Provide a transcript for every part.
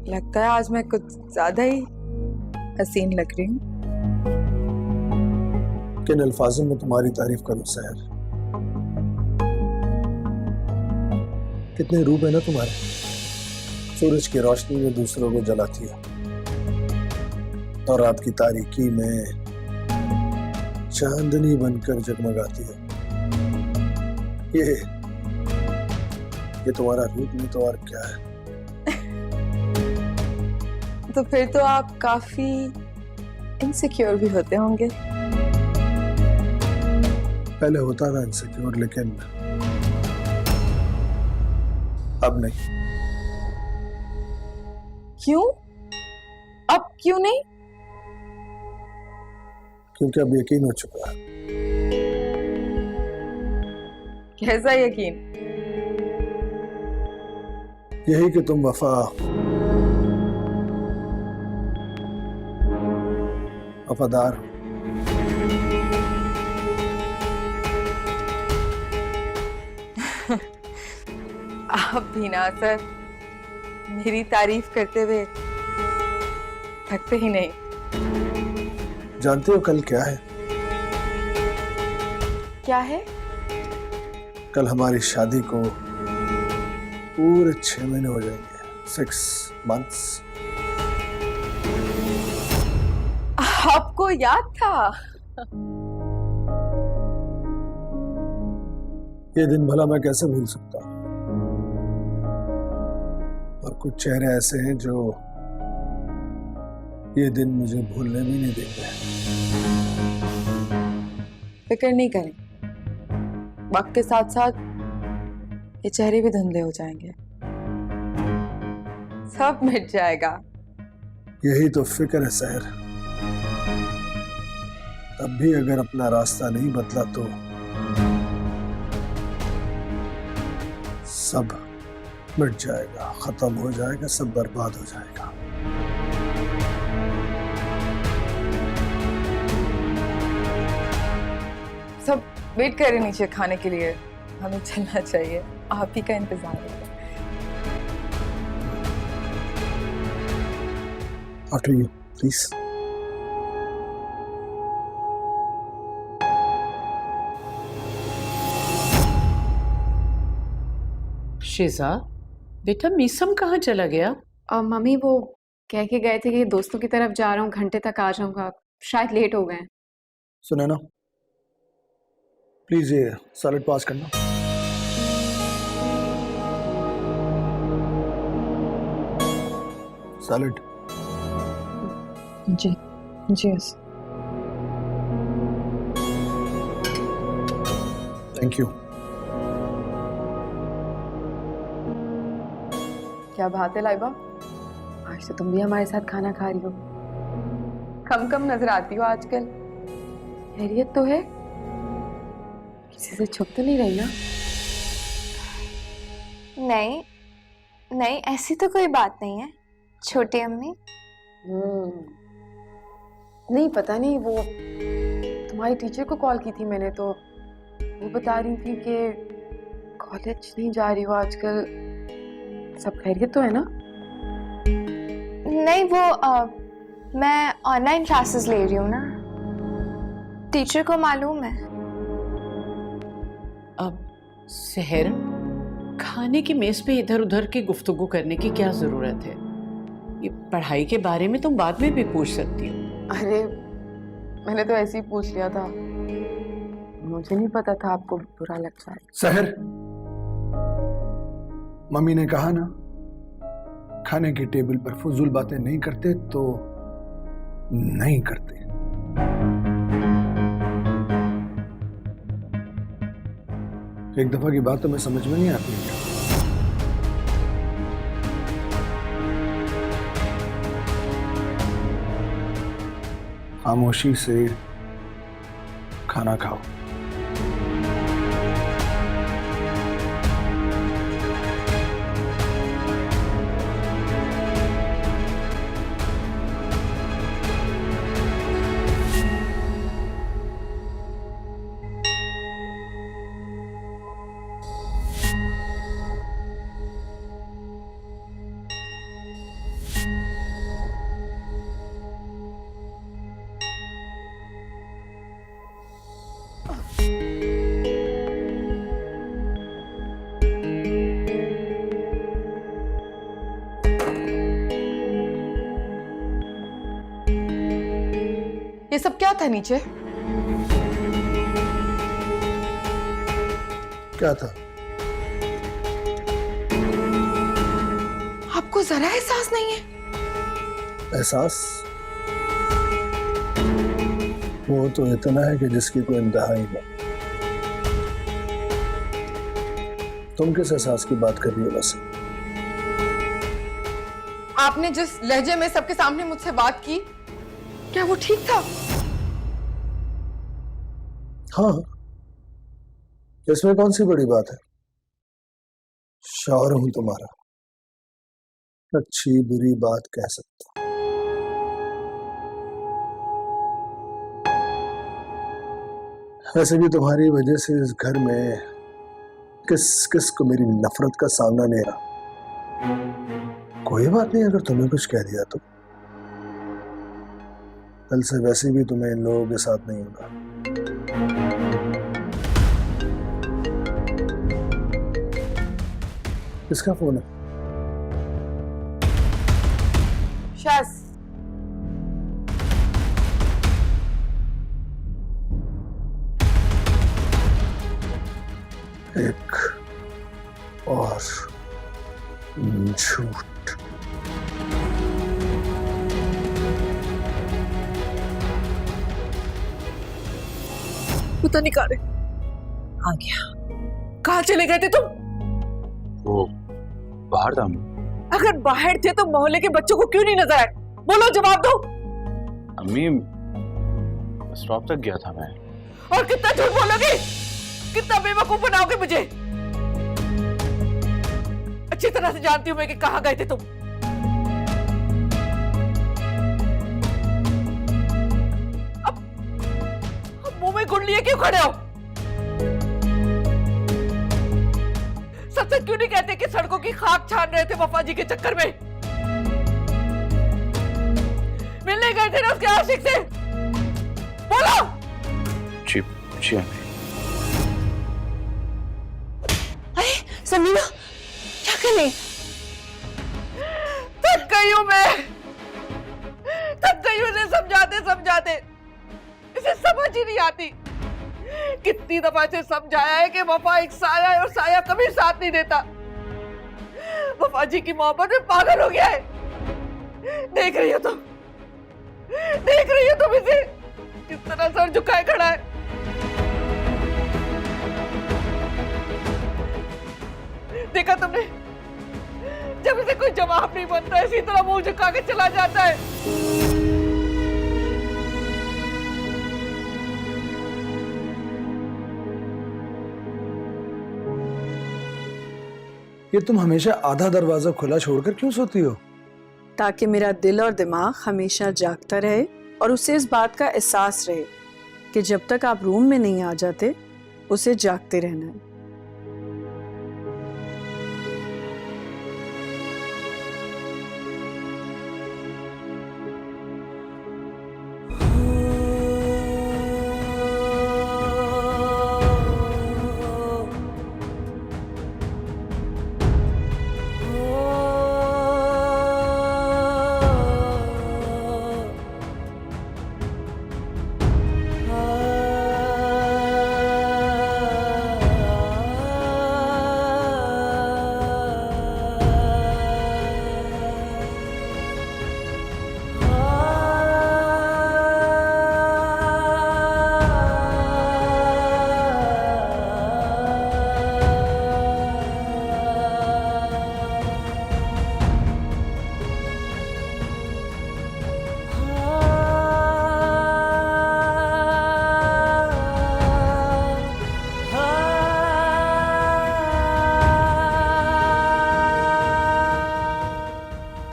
लगता है आज मैं कुछ ज्यादा ही हसीन लग रही हूँ। किन अल्फाजों में तुम्हारी तारीफ करूं सहर? कितने रूप है ना तुम्हारे। सूरज की रोशनी में दूसरों को जलाती हो और रात की तारीकी में चांदनी बनकर जगमगाती हो। ये तुम्हारा रूप नहीं तो और क्या है। तो फिर तो आप काफी इनसिक्योर भी होते होंगे। पहले होता था इनसिक्योर, लेकिन अब नहीं। क्यों? अब क्यों नहीं? क्योंकि अब यकीन हो चुका है। कैसा यकीन? यही कि तुम वफादार हो। आप भी ना सर, मेरी तारीफ करते हुए थकते ही नहीं। जानते हो कल क्या है? क्या है? कल हमारी शादी को पूरे 6 महीने हो जाएंगे। 6 months। आपको याद था? ये दिन भला मैं कैसे भूल सकता हूँ। और कुछ चेहरे ऐसे हैं जो ये दिन मुझे भूलने भी नहीं देते। फिक्र नहीं करें, वक्त के साथ साथ ये चेहरे भी धुंधले हो जाएंगे, सब मिट जाएगा। यही तो फिक्र है सहर। तब भी अगर अपना रास्ता नहीं बदला तो सब मिट जाएगा, खत्म हो जाएगा, सब बर्बाद हो जाएगा। सब वेट कर रहे नीचे खाने के लिए, हमें चलना चाहिए, आप ही का इंतजार है। After you, please. शेजा, बेटा मीसम कहाँ चला गया? मम्मी वो कह के गए थे कि दोस्तों की तरफ जा रहा हूँ, घंटे तक आ जाऊंगा, शायद लेट हो गए। सुना ना, प्लीज ये सैलेड पास करना। सैलेड। जी जी यस। Thank you. क्या बात है लाइबा, आज तो तुम भी हमारे साथ खाना खा रही हो। कम कम नजर आती हो आजकल। खैरियत तो है? किसी से छुप तो नहीं रही ना? नहीं नहीं, ऐसी तो कोई बात नहीं है छोटी अम्मी। नहीं पता नहीं, वो तुम्हारी टीचर को कॉल की थी मैंने, तो वो बता रही थी कि कॉलेज नहीं जा रही हो आजकल। सब खैरियत तो है ना? नहीं वो मैं ऑनलाइन क्लासेस ले रही हूँ ना, टीचर को मालूम है। अब सहर, खाने की मेज पे इधर उधर की गुफ्तगू करने की क्या जरूरत है? ये पढ़ाई के बारे में तुम बाद में भी पूछ सकती हो। अरे मैंने तो ऐसे ही पूछ लिया था, मुझे नहीं पता था आपको बुरा लग जाए। सहर, मम्मी ने कहा ना, खाने के टेबल पर फजूल बातें नहीं करते तो नहीं करते। एक दफा की बात तो मैं समझ में नहीं आती है। खामोशी से खाना खाओ। ये सब क्या था नीचे? क्या था? आपको जरा एहसास नहीं है? एहसास वो तो इतना है कि जिसकी कोई इंतहा ही नहीं। तुम किस एहसास की बात कर रही हो वैसे? आपने जिस लहजे में सबके सामने मुझसे बात की, क्या वो ठीक था? हाँ, इसमें कौन सी बड़ी बात है? शौहर हूं तुम्हारा, अच्छी बुरी बात कह सकता। वैसे भी तुम्हारी वजह से इस घर में किस किस को मेरी नफरत का सामना नहीं रहा। कोई बात नहीं, अगर तुम्हें कुछ कह दिया तो कल से वैसे भी तुम्हें इन लोगों के साथ नहीं होगा। किसका फोन है? शाज़, एक और झूठ। पता नहीं कहाँ आ गया। कहाँ चले गए थे तुम? वो बाहर था। अगर बाहर थे तो मोहल्ले के बच्चों को क्यों नहीं नजर आए? बोलो, जवाब दो। अम्मी, स्टॉप तक गया था मैं। और कितना झूठ बोलोगे? कितना बेवकूफ बनाओगे मुझे? अच्छी तरह से जानती हूँ मैं कि कहाँ गए थे तुम। अब मुंह में गुड़ लिए क्यों खड़े हो? सच सच क्यों नहीं कहते कि सड़कों की खाक छान रहे थे वफा जी के चक्कर में? मिलने गए थे ना उसके आशिक से? बोलो। जी जी अम्मी। समीना, क्या करें? थक गई हूं मैं, थक गई हूं इसे समझाते समझाते। इसे समझ ही नहीं आती। कितनी दफा इसे समझाया है कि वफा एक साया है और साया कभी साथ नहीं देता। वफा जी की मोहब्बत में पागल हो गया है। देख रही हो तुम, देख रही हो तुम इसे किस तरह सर झुकाए खड़ा है। देखा तुमने, जब इसे कोई जवाब नहीं बनता इसी तरह मुंह झुका के चला जाता है। ये तुम हमेशा आधा दरवाजा खुला छोड़कर क्यों सोती हो? ताकि मेरा दिल और दिमाग हमेशा जागता रहे और उसे इस बात का एहसास रहे कि जब तक आप रूम में नहीं आ जाते उसे जागते रहना है।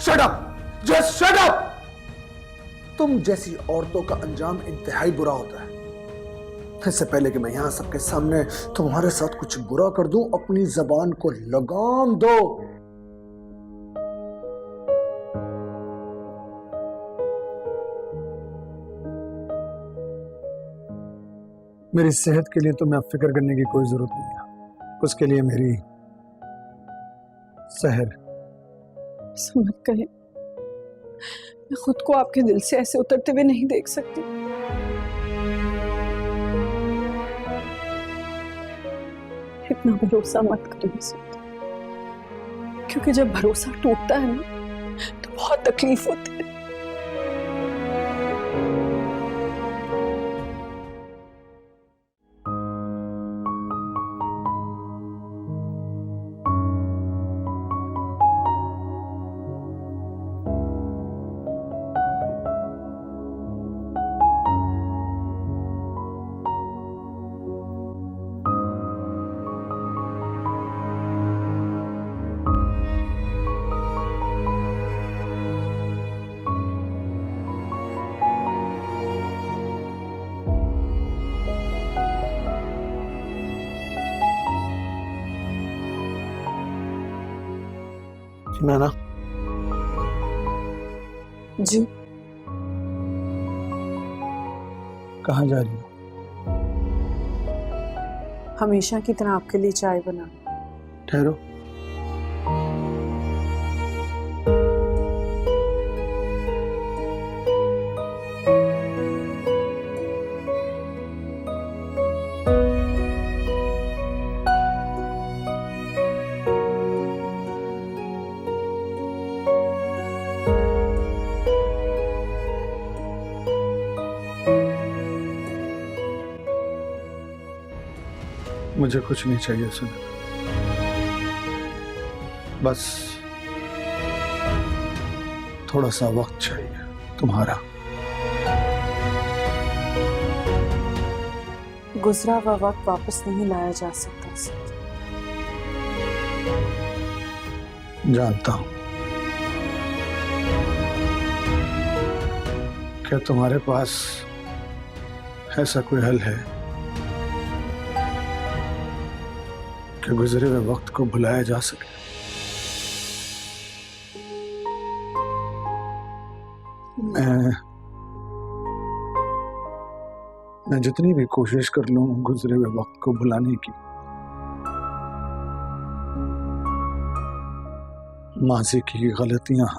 Shut up! Just shut up! तुम जैसी औरतों का अंजाम इंतहाई बुरा होता है। इससे पहले कि मैं यहां सबके सामने तुम्हारे साथ कुछ बुरा कर दूं, अपनी जबान को लगाम दो। मेरी सेहत के लिए तुम्हें अब फिक्र करने की कोई जरूरत नहीं है। उसके लिए मेरी सहर। ऐसा मत कहें, मैं खुद को आपके दिल से ऐसे उतरते हुए नहीं देख सकती। इतना भरोसा मत करो मुझसे, क्योंकि जब भरोसा टूटता है ना तो बहुत तकलीफ होती है। नैना, जी कहाँ जा रही हो? हमेशा की तरह आपके लिए चाय बना। ठहरो। मुझे कुछ नहीं चाहिए सुना, बस थोड़ा सा वक्त चाहिए तुम्हारा। गुजरा हुआ वक्त वापस नहीं लाया जा सकता सर। जानता हूं। क्या तुम्हारे पास ऐसा कोई हल है कि गुजरे हुए वक्त को भुलाया जा सके? मैं जितनी भी कोशिश कर लूं गुजरे हुए वक्त को भुलाने की, माजी की गलतियां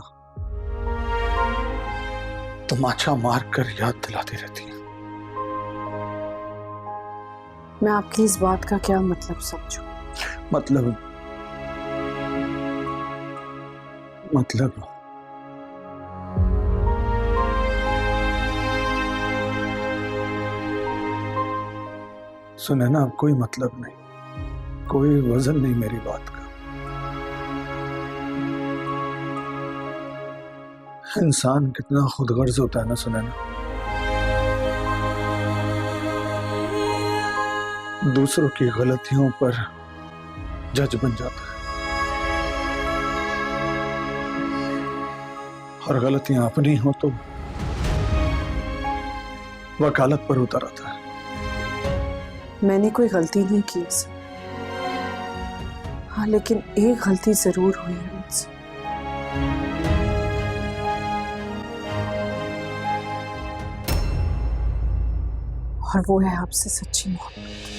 तमाचा मार कर याद दिलाती रहती हैं। मैं आपकी इस बात का क्या मतलब समझूं? मतलब सुने ना, अब कोई मतलब नहीं, कोई वजन नहीं मेरी बात का। इंसान कितना खुदगर्ज होता है ना, सुने ना, दूसरों की गलतियों पर जज बन जाता है और गलतियां अपनी हो तो वकालत पर उतर आता है। मैंने कोई गलती नहीं की सर। हाँ, लेकिन एक गलती जरूर हुई है मुझसे। और वो है आपसे सच्ची मोहब्बत।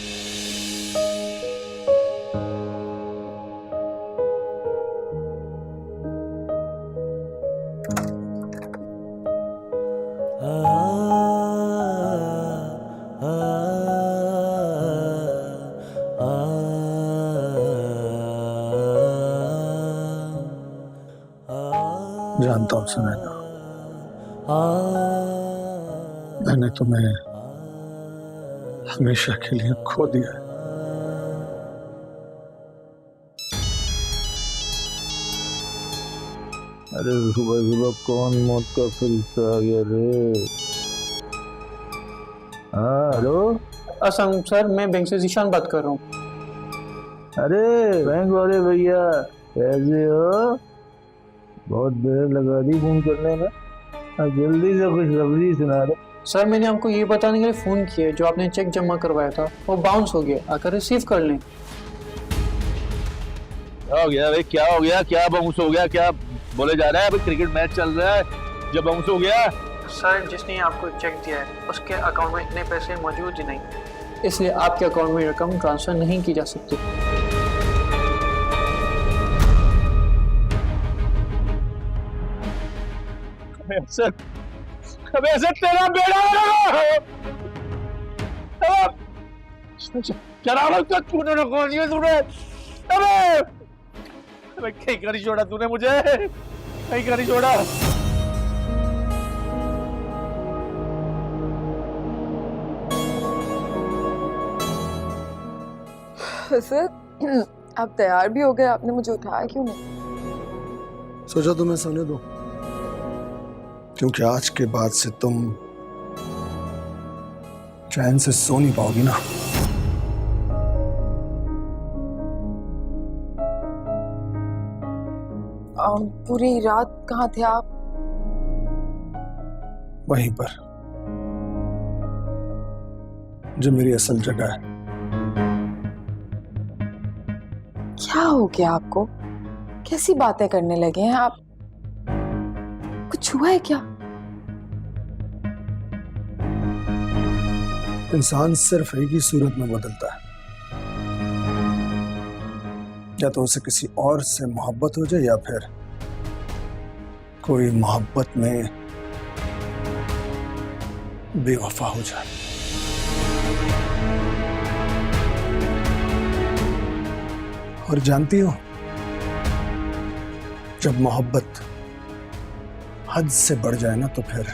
जानता हूं सुनैना, मैंने तुम्हें हमेशा के लिए खो दिया है। अरे सुबह सुबह कौन मौत का फरिश्ता आ गया रे? हाँ हेलो। असलम सर, मैं बैंक से जीशान बात कर रहा हूँ। अरे बैंक वाले भैया कैसे हो? बहुत देर लगा दी फोन करने में। जल्दी से कुछ खबरी सुना दो। सर मैंने आपको ये बताने के लिए फ़ोन किया है, जो आपने चेक जमा करवाया था वो बाउंस हो गया, आकर रिसीव कर लें। क्या हो गया भाई, क्या हो गया? क्या बाउंस हो गया? क्या बोले जा रहा है? अभी क्रिकेट मैच चल रहा है, जब बाउंस हो गया? सर जिसने आपको चेक दिया है उसके अकाउंट में इतने पैसे मौजूद ही नहीं, इसलिए आपके अकाउंट में रकम ट्रांसफ़र नहीं की जा सकती। तेरा बेड़ा शरारत का तूने रखवा दिया तूने। अरे कहीं का नहीं छोड़ा तूने मुझे, कहीं का नहीं छोड़ा। सर आप तैयार भी हो गए, आपने मुझे उठाया क्यों नहीं? सोचा तुम्हें सोने दो, क्योंकि आज के बाद से तुम चैन से सो नहीं पाओगी ना। पूरी रात कहाँ थे आप? वहीं पर जो मेरी असल जगह है। क्या हो गया आपको? कैसी बातें करने लगे हैं आप? कुछ हुआ है क्या? इंसान सिर्फ एक ही सूरत में बदलता है, या तो उसे किसी और से मोहब्बत हो जाए या फिर कोई मोहब्बत में बेवफा हो जाए। और जानती हो, जब मोहब्बत हद से बढ़ जाए ना तो फिर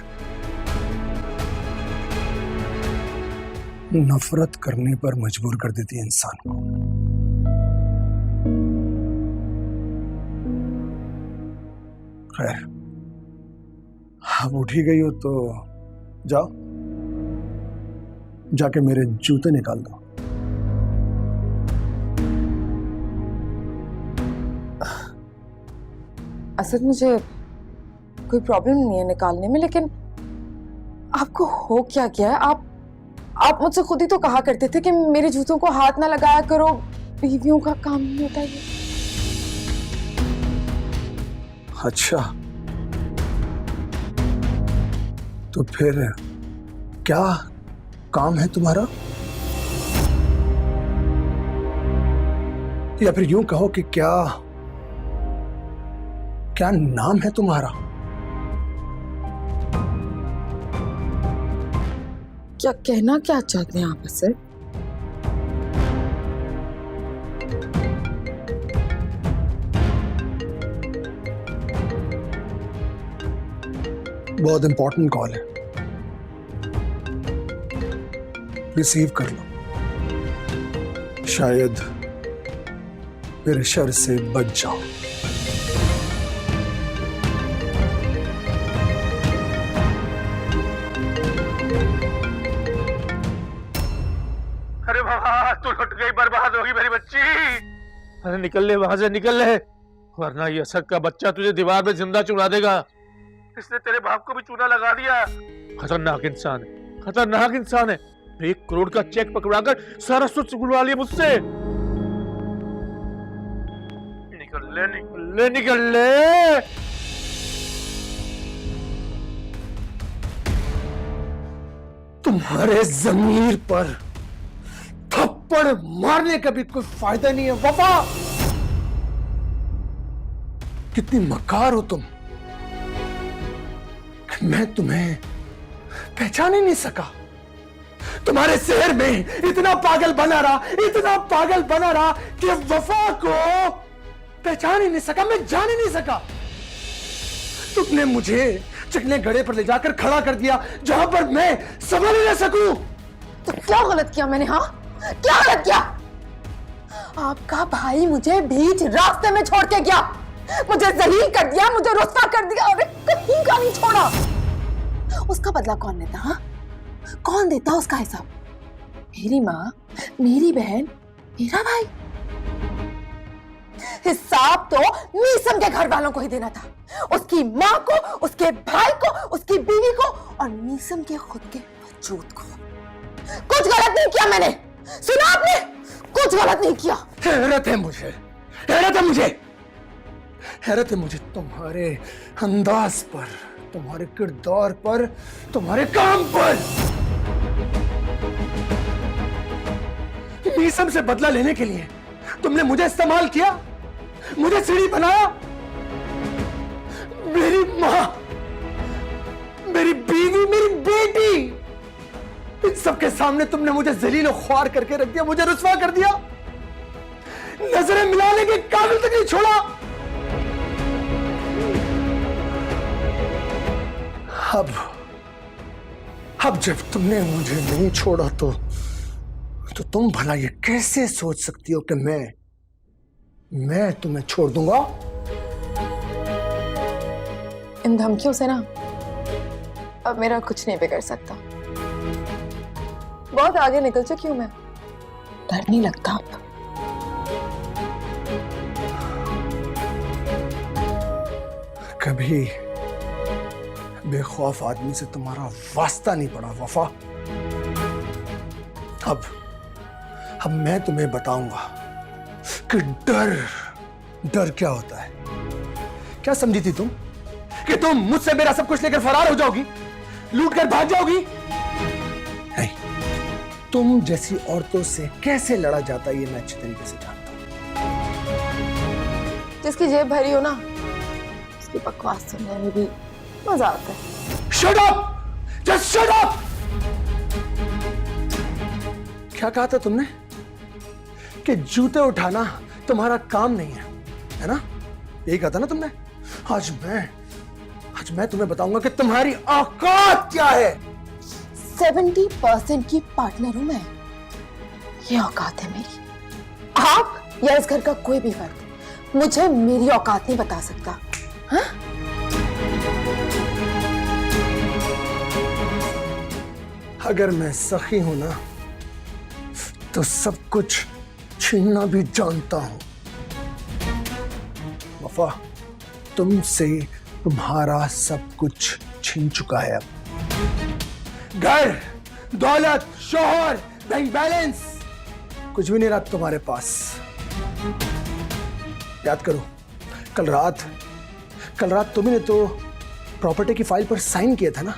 नफरत करने पर मजबूर कर देती है इंसान को। खैर, अब उठ ही गई हो तो जाओ, जाके मेरे जूते निकाल दो। असद मुझे कोई प्रॉब्लम नहीं है निकालने में, लेकिन आपको हो क्या गया है? आप मुझसे खुद ही तो कहा करते थे कि मेरे जूतों को हाथ ना लगाया करो, बीवियों का काम नहीं होता ये। अच्छा, तो फिर क्या काम है तुम्हारा? या फिर यूं कहो कि क्या नाम है तुम्हारा? क्या कहना क्या चाहते हैं आप असद? बहुत इंपॉर्टेंट कॉल है, रिसीव कर लो, शायद मेरे शर से बच जाओ। अरे बाबा, तू लुट गई, बर्बाद होगी मेरी बच्ची। अरे निकल ले वहां से, निकल ले, वरना ये असद का बच्चा तुझे दीवार में जिंदा चुना देगा। इसने तेरे बाप को भी चूना लगा दिया। खतरनाक इंसान है, खतरनाक इंसान है। 1 करोड़ का चेक पकड़ाकर सारा सुच बुलवा लिया मुझसे। निकल ले, निकल ले, निकल ले। तुम्हारे जमीर पर थप्पड़ मारने का भी कोई फायदा नहीं है वफा। कितनी मकार हो तुम, मैं तुम्हें पहचान ही नहीं सका। तुम्हारे शहर में इतना पागल बना रहा, इतना पागल बना रहा कि वफा को पहचान ही नहीं सका, मैं जान ही नहीं सका। तुमने मुझे चिकने गड़े पर ले जाकर खड़ा कर दिया जहां पर मैं संभल ही ना सकूं। तो क्या गलत किया मैंने? हाँ, क्या गलत किया? आपका भाई मुझे बीच रास्ते में छोड़ के गया, मुझे जलील कर दिया, मुझे रुस्वा कर दिया और कहीं का नहीं छोड़ा। उसका बदला कौन लेता? हाँ, कौन देता उसका हिसाब? मेरी माँ, मेरी बहन, मेरा भाई। हिसाब तो मीसम के घर वालों को ही देना था, उसकी माँ को, उसके भाई को, उसकी बीवी को और मीसम के खुद के वजूद को। कुछ गलत नहीं किया मैंने, सुना आपने? कुछ गलत नहीं किया। हैरत है मुझे, हैरत है मुझे, हैरत है मुझे तुम्हारे अंदाज पर, तुम्हारे किरदार पर, तुम्हारे काम पर। मीसम से बदला लेने के लिए तुमने मुझे इस्तेमाल किया, मुझे सीढ़ी बनाया। मेरी माँ, मेरी बीवी, मेरी बेटी, इन सबके सामने तुमने मुझे जलील और ख्वार करके रख दिया, मुझे रुस्वा कर दिया, नजरें मिलाने के काबिल तक नहीं छोड़ा। अब जब तुमने मुझे नहीं छोड़ा तो तुम भला ये कैसे सोच सकती हो कि मैं तुम्हें छोड़ दूंगा? इन धमकियों से ना अब मेरा कुछ नहीं बिगड़ सकता। बहुत आगे निकल चुकी हूं मैं, डर नहीं लगता अब। कभी बेखौफ आदमी से तुम्हारा वास्ता नहीं पड़ा वफा। अब मैं तुम्हें बताऊंगा कि डर क्या होता है। क्या समझी थी तुम कि तुम मुझसे मेरा सब कुछ लेकर फरार हो जाओगी, लूट कर भाग जाओगी? नहीं, तुम जैसी औरतों से कैसे लड़ा जाता है ये मैं अच्छी तरीके से जानता हूं। जिसकी जेब भरी हो ना, उसकी बकवास सुनने में भी मजा आता है। Shut up! Just shut up! क्या कहा था तुमने? कि जूते उठाना तुम्हारा काम नहीं है ना? यही कहा था ना तुमने? आज मैं तुम्हें बताऊंगा कि तुम्हारी औकात क्या है। 70% की पार्टनर हूं मैं, ये औकात है मेरी। आप या इस घर का कोई भी फर्द मुझे मेरी औकात नहीं बता सकता। हाँ? अगर मैं सखी हूं ना तो सब कुछ छीनना भी जानता हूं। वफा, तुमसे तुम्हारा सब कुछ छीन चुका है। अब घर, दौलत, शोहर, बैंक बैलेंस कुछ भी नहीं रहा तुम्हारे पास। याद करो, कल रात तुमने तो प्रॉपर्टी की फाइल पर साइन किया था ना?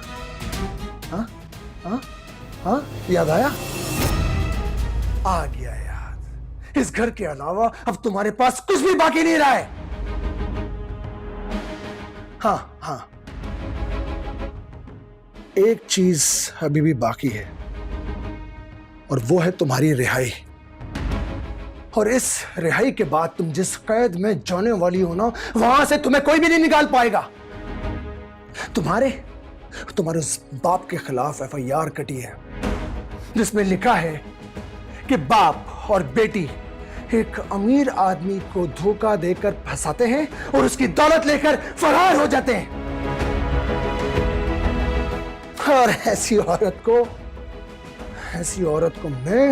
हाँ, याद आया? आ गया याद। इस घर के अलावा अब तुम्हारे पास कुछ भी बाकी नहीं रहा है। हाँ, एक चीज अभी भी बाकी है और वो है तुम्हारी रिहाई। और इस रिहाई के बाद तुम जिस कैद में जाने वाली हो ना, वहां से तुम्हें कोई भी नहीं निकाल पाएगा। तुम्हारे उस बाप के खिलाफ FIR कटी है जिसमें लिखा है कि बाप और बेटी एक अमीर आदमी को धोखा देकर फंसाते हैं और उसकी दौलत लेकर फरार हो जाते हैं। और ऐसी औरत को मैं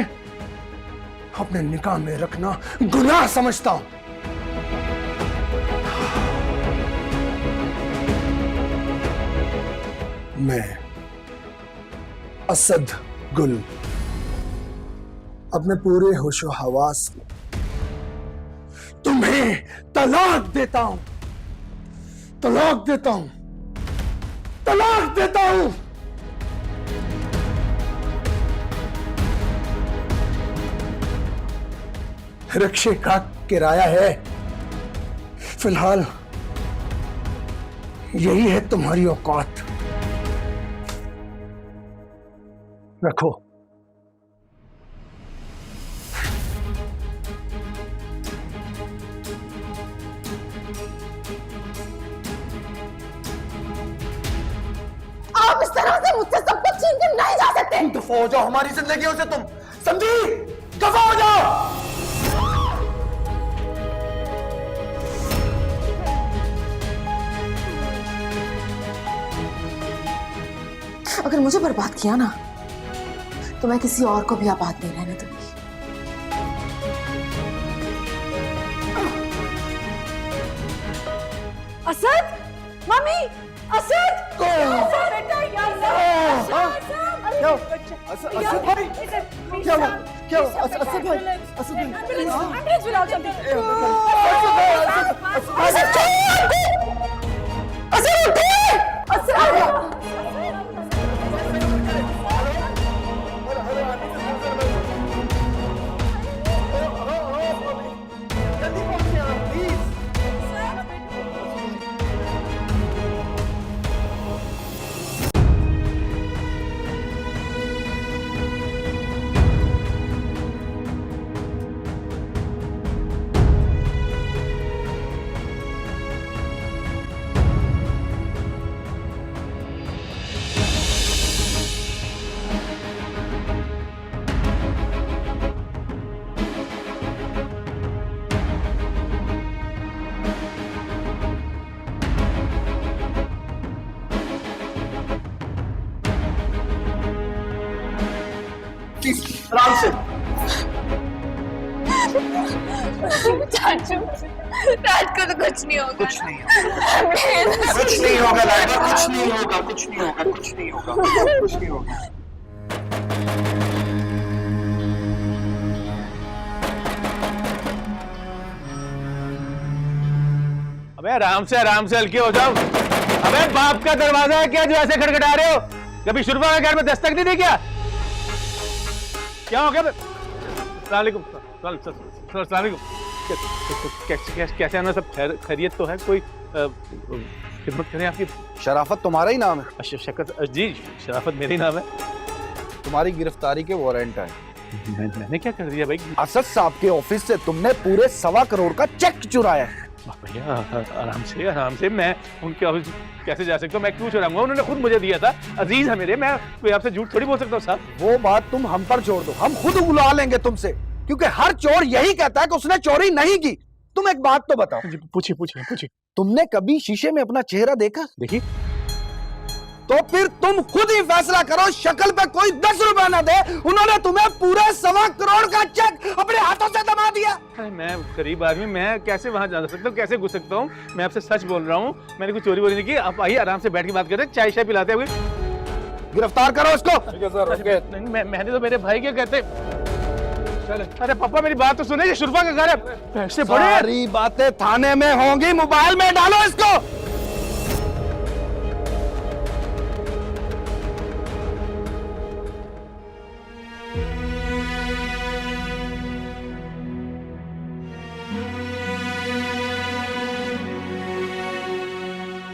अपने निकाह में रखना गुनाह समझता हूं। मैं असद गुल अपने पूरे होशो हवास में तुम्हें तलाक देता हूं। रिक्शे का किराया है, फिलहाल यही है तुम्हारी औकात। रखो। आप इस तरह से मुझसे सब कुछ छीन कर नहीं जा सकते। दफा हो जाओ हमारी जिंदगियों से तुम, समझी? दफा हो जाओ। अगर मुझे बर्बाद किया ना तो मैं किसी और को भी आबाद नहीं रहने दूंगी। असद, मम्मी, असद, बेटा, असद भाई, क्या हुआ? असद भाई, एम्बुलेंस बुलाओ जल्दी। आराम से। चाचू, राज को तो कुछ नहीं होगा। कुछ नहीं होगा लाइबा, कुछ नहीं होगा, कुछ नहीं होगा, कुछ नहीं होगा, कुछ नहीं होगा। अबे आराम से हल्के हो जाओ। अबे बाप का दरवाजा है क्या जो ऐसे खटखटा रहे हो? कभी शुरवा के घर में दस्तक नहीं दी क्या? क्या हो गया? कैसे आना? सब खैरियत तो है? कोई खिदमत करें आपकी? शराफत तुम्हारा ही नाम है? जी शराफत मेरा ही नाम है। तुम्हारी गिरफ्तारी के वारंट है। मैंने क्या कर दिया भाई? असद साहब के ऑफिस से तुमने पूरे 1.25 करोड़ का चेक चुराया है। भैया आराम से मैं उनके ऑफिस कैसे जा सकता हूँ? मैं क्यों चुराऊंगा? उन्होंने खुद मुझे दिया था, अजीज है मेरे। मैं कोई आपसे झूठ थोड़ी बोल सकता हूँ साहब। वो बात तुम हम पर छोड़ दो, हम खुद बुला लेंगे तुमसे, क्योंकि हर चोर यही कहता है कि उसने चोरी नहीं की। तुम एक बात तो बताओ, पूछिए। तुमने कभी शीशे में अपना चेहरा देखा? देखिए तो फिर तुम खुद ही फैसला करो। शक्ल पे कोई 10 रुपए ना दे, उन्होंने तुम्हें पूरे 1.25 करोड़ का चेक अपने हाथों से दबा दिया। अरे मैं गरीब आदमी, मैं कैसे वहां जा सकता हूँ? कैसे घुस सकता हूँ? मैं आपसे सच बोल रहा हूँ, मैंने कोई चोरी वोरी नहीं की। आप आइए आराम से बैठ के बात करते हैं, चाय पिलाते हैं। गिरफ्तार करो उसको। मैंने तो मेरे भाई क्या कहते। अरे पापा मेरी बात तो सुने, शुरफा का घर है, पैसे बड़े। सारी बातें थाने में होंगी, मोबाइल में डालो इसको।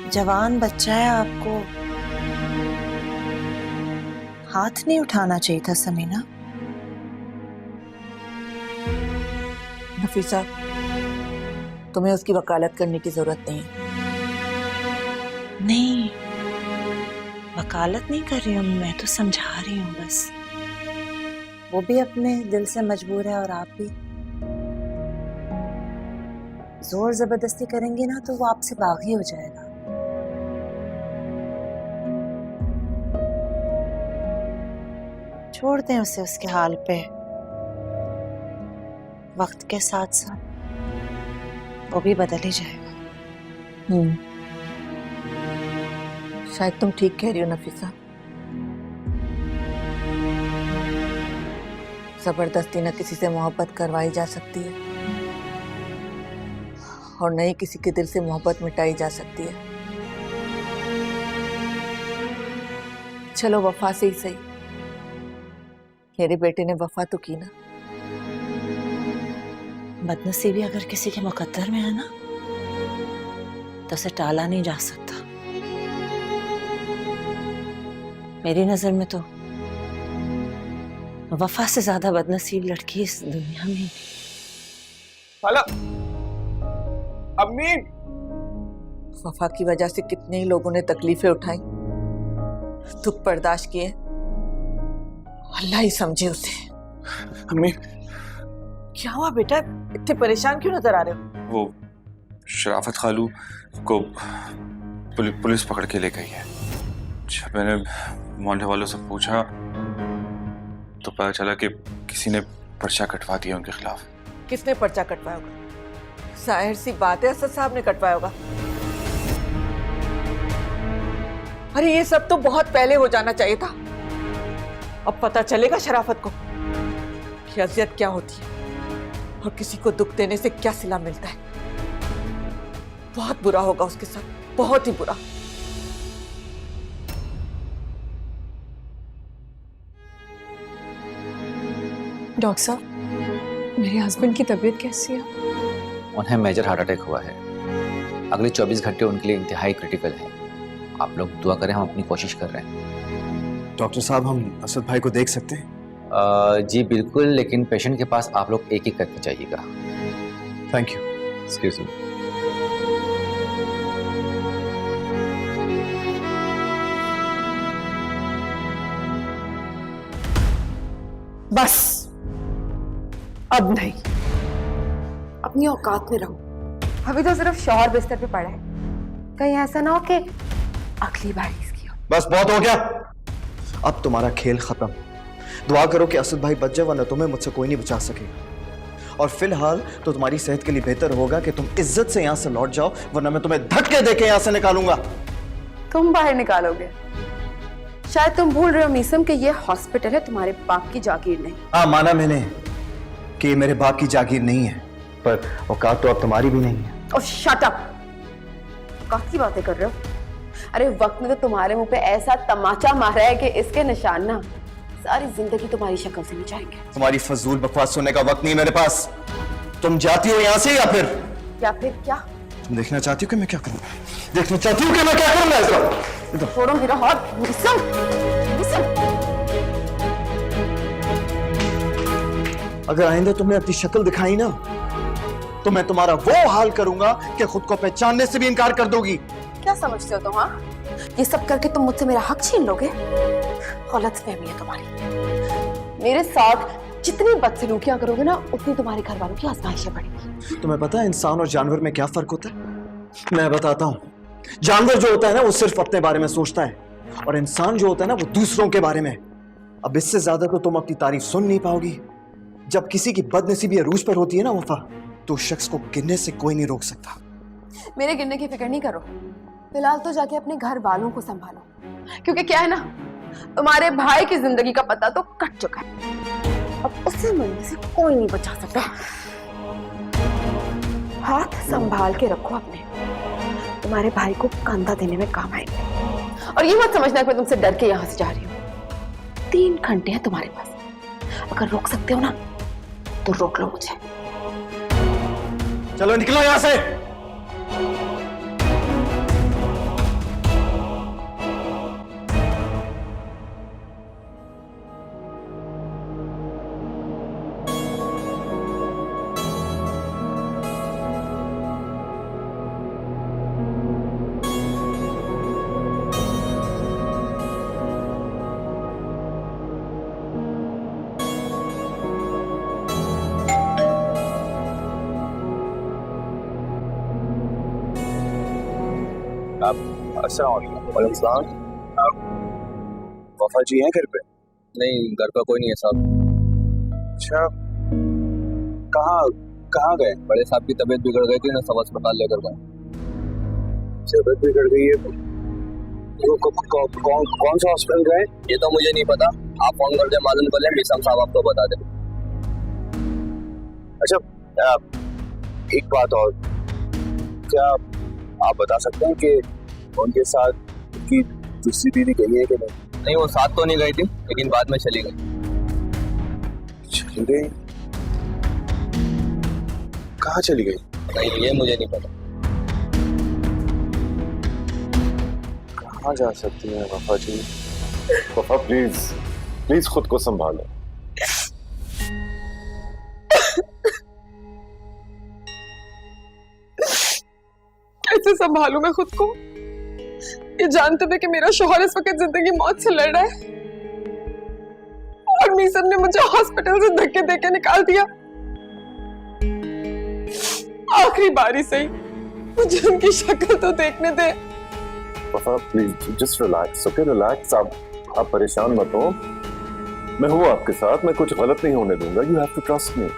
जवान बच्चा है, आपको हाथ नहीं उठाना चाहिए था समीना। नफीसा, तुम्हें उसकी वकालत करने की जरूरत नहीं है। नहीं, वकालत नहीं कर रही हूँ, मैं तो समझा रही हूँ बस। वो भी अपने दिल से मजबूर है और आप भी। जोर जबरदस्ती करेंगे ना तो वो आपसे बागी हो जाएगा। छोड़ दें उसे उसके हाल पे। वक्त के साथ साथ वो भी बदल ही जाएगा। शायद तुम ठीक कह रही हो नफीसा। जबरदस्ती न किसी से मोहब्बत करवाई जा सकती है और न ही किसी के दिल से मोहब्बत मिटाई जा सकती है। चलो वफा से ही सही, मेरे बेटे ने वफा तो की ना। बदनसीबी अगर किसी के मुकद्दर में है ना तो उसे टाला नहीं जा सकता। मेरी नजर में तो वफा से ज्यादा बदनसीब लड़की इस दुनिया में नहीं। अम्मी, वफा की वजह से कितने ही लोगों ने तकलीफें उठाई, दुख बर्दाश्त किए। अल्लाह ही समझे उसे। अम्मी, क्या हुआ बेटा, इतने परेशान क्यों नजर आ रहे हो? वो शराफत खालू को पुलिस पकड़ के ले गई है। जब मैंने मोहल्ले वालों से पूछा तो पता चला कि किसी ने पर्चा कटवा दिया उनके खिलाफ। किसने पर्चा कटवाया होगा? जाहिर सी बात है असद साहब ने कटवाया होगा। अरे ये सब तो बहुत पहले हो जाना चाहिए था। अब पता चलेगा शराफत को कि अजियत क्या होती है और किसी को दुख देने से क्या सिला मिलता है। बहुत बुरा होगा उसके साथ, बहुत ही बुरा। डॉक्टर साहब, मेरे हस्बैंड की तबीयत कैसी है? उन्हें मेजर हार्ट अटैक हुआ है। अगले 24 घंटे उनके लिए इंतहाई क्रिटिकल है। आप लोग दुआ करें, हम अपनी कोशिश कर रहे हैं। डॉक्टर साहब, हम असद भाई को देख सकते हैं? जी बिल्कुल, लेकिन पेशेंट के पास आप लोग एक एक करके जाइएगा। Thank you. Excuse me. बस अब नहीं, अपनी औकात में रहो। अभी तो सिर्फ शौहर बिस्तर पे पड़ा है, कहीं ऐसा ना हो कि अगली बार इसकी हो। बस बहुत हो गया, अब तुम्हारा खेल खत्म। दुआ करो कि असद भाई बच जाए, वरना तुम्हें मुझसे कोई नहीं बचा सकेगा। और फिलहाल तो तुम्हारी सेहत के लिए बेहतर होगा कि तुम इज्जत से यहां से लौट जाओ, वरना मैं तुम्हें धक्के देके यहां से निकालूंगा। तुम बाहर निकालोगे? शायद तुम भूल रहे हो मीसम कि ये हॉस्पिटल है, तुम्हारे बाप की जागीर नहीं। हाँ, माना मैंने कि ये मेरे बाप की जागीर नहीं है, पर औकात तो अब तुम्हारी भी नहीं है। और शट अप! काफी बातें कर रहे हो। अरे वक्त ने तो तुम्हारे मुंह पे ऐसा तमाचा मारा है कि इसके निशान ना सारी जिंदगी तुम्हारी शक्ल से नहीं जाएंगे। तुम्हारी फजूल बकवास सुनने का वक्त नहीं है मेरे पास। तुम जाती हो यहाँ से या फिर क्या? तुम देखना चाहती हो कि मैं क्या करूँ? देखना चाहती हो कि मैं क्या करूँगा इसका? छोड़ो मेरा हाथ। मीसम! अगर आइंदा तुमने अपनी शक्ल दिखाई ना, तो मैं तुम्हारा वो हाल करूंगा कि खुद को पहचानने से भी इनकार कर दोगी। क्या समझते हो तुम? हाँ, ये सब करके तुम मुझसे मेरा हक छीन लोगे? गलतफहमी है तुम्हारी। मेरे साथ जितनी बदसलूकियां करोगे ना, उतनी तुम्हारे घर वालों की आजमाइशें बढ़ेंगी। तुम्हें पता है इंसान और जानवर में क्या फर्क होता है? मैं बताता हूँ। जानवर जो होता है ना, वो सिर्फ अपने बारे में सोचता है, और इंसान जो होता है ना, वो दूसरों के बारे में। अब इससे ज्यादा तो तुम अपनी तारीफ सुन नहीं पाओगी। जब किसी की बदनसीबी अरूज पर होती है ना वफा, तो उस शख्स को गिरने से कोई नहीं रोक सकता। मेरे गिरने की फिक्र नहीं करो, फिलहाल तो जाके अपने घर वालों को संभालो, क्योंकि क्या है ना, तुम्हारे भाई की जिंदगी का पता तो कट चुका है। अब उसे मरने से कोई नहीं बचा सकता। हाथ संभाल के रखो अपने, तुम्हारे भाई को कंधा देने में काम आएंगे। और ये मत समझना कि मैं तुमसे डर के यहां से जा रही हूँ। 3 घंटे हैं तुम्हारे पास, अगर रोक सकते हो ना तो रोक लो मुझे। चलो निकलो यहां से। वफा जी हैं घर पे? नहीं, घर का कोई नहीं है साहब। अच्छा, कहाँ गए? बड़े साहब की तबीयत बिगड़ गई थी ना, सब अस्पताल लेकर गए। तबीयत बिगड़ गई है? कौन सा हॉस्पिटल गए? ये तो मुझे नहीं पता, आप फोन कर दे, मालूम कर ले, मीसम साहब आपको बता दे। अच्छा, एक बात और, क्या आप बता सकते हैं कि उनके साथ की दूसरी बीवी गई है कि नहीं? नहीं, वो साथ तो नहीं गई थी, लेकिन बाद में चली गई। चली गई? कहाँ चली गई? नहीं, ये मुझे नहीं पता। कहाँ जा सकती हैं वफा जी? वफा प्लीज खुद को संभालो। कैसे संभालूं मैं खुद को, ये जानते हुए कि मेरा शौहर इस वक्त जिंदगी मौत से लड़ रहा है, और मीसम ने मुझे हॉस्पिटल से धक्के देके निकाल दिया। आखिरी बारी सही मुझे उनकी शक्ल तो देखने दे। वफा please just relax, okay relax. आप परेशान मत हो, मैं हूँ आपके साथ, मैं कुछ गलत नहीं होने दूंगा। You have to trust me.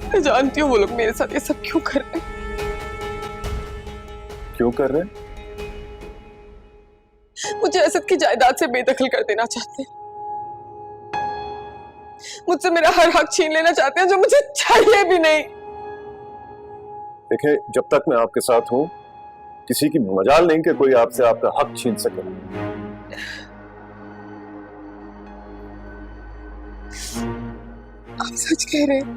मैं जानती हूँ वो लोग मेरे साथ ये सब क्यों कर रहे हैं। क्यों कर रहे हैं? मुझे असद की जायदाद से बेदखल कर देना चाहते हैं, मुझसे मेरा हर हक छीन लेना चाहते हैं जो मुझे चाहिए भी नहीं। देखिए, जब तक मैं आपके साथ हूँ, किसी की मजाल नहीं कि कोई आपसे आपका हक छीन सके। आप सच कह रहे हैं?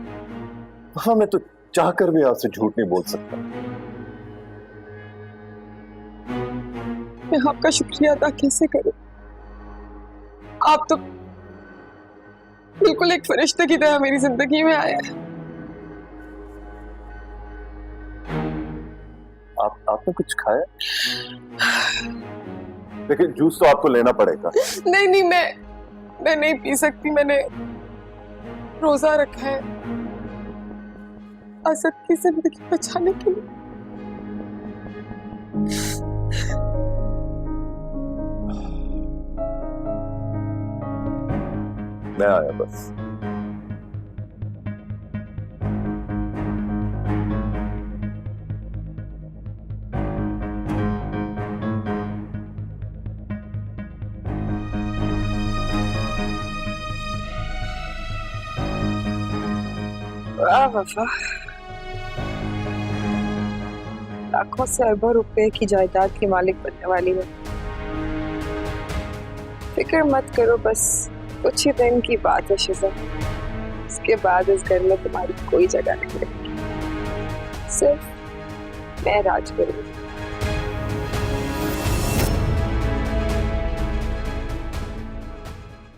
हाँ, मैं तो चाहकर भी आपसे झूठ नहीं बोल सकता। मैं आपका शुक्रिया अदा कैसे करूं? आप तो बिल्कुल एक फरिश्ते की तरह मेरी जिंदगी में आए हैं। आपने कुछ खाया? लेकिन जूस तो आपको लेना पड़ेगा। नहीं, मैं नहीं पी सकती, मैंने रोजा रखा है असद की जिंदगी बचाने के लिए। मैं आया बस। वाह वफा, लाखों से अरबों रुपए की जायदाद की मालिक बनने वाली है। फिक्र मत करो, बस कुछ ही दिन की बात है शिजा। इसके बाद इस घर में तुम्हारी कोई जगह नहीं रहेगी, सिर्फ मैं राज करूंगी।